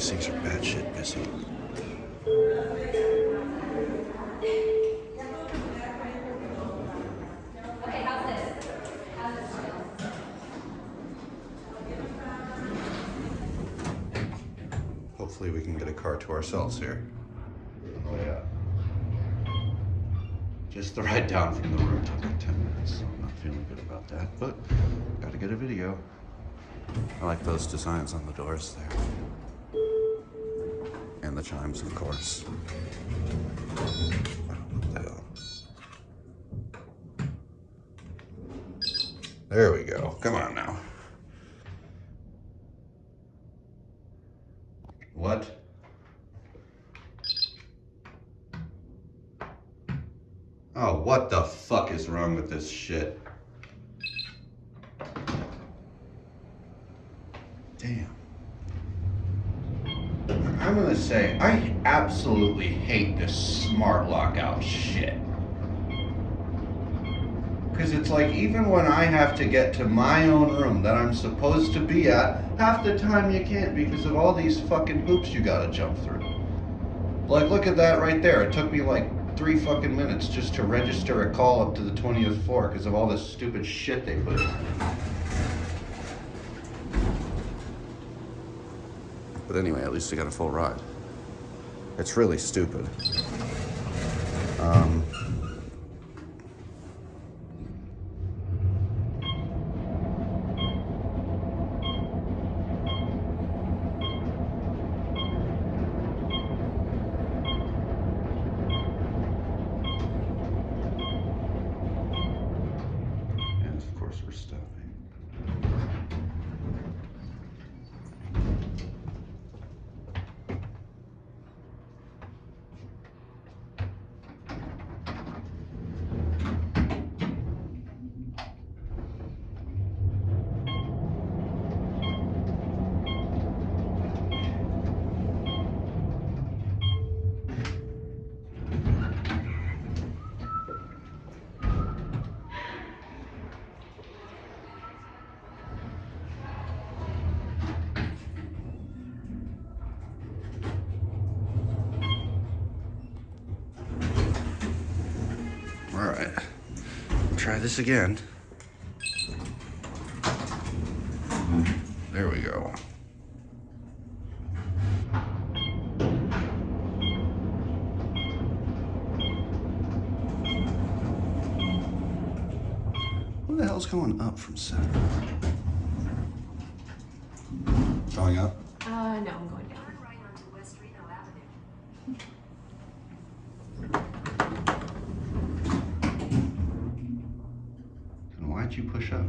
These things are bad shit busy. Okay, how's this? How's this feel? Hopefully we can get a car to ourselves here. Oh yeah. Just the ride down from the room took like 10 minutes, so I'm not feeling good about that, but gotta get a video. I like those designs on the doors there. And the chimes, of course. What the hell? There we go. Come on now. What? Oh, what the fuck is wrong with this shit? Damn. I'm gonna say, I absolutely hate this smart lockout shit. Because it's like, even when I have to get to my own room that I'm supposed to be at, half the time you can't because of all these fucking hoops you gotta jump through. Like, look at that right there. It took me like 3 fucking minutes just to register a call up to the 20th floor because of all this stupid shit they put in. But anyway, at least I got a full ride. It's really stupid. And of course we're stopping. All right, try this again. There we go. Who the hell's going up from 7? Going up? No, I'm going down. And why'd you push up?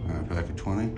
All right, back at 20.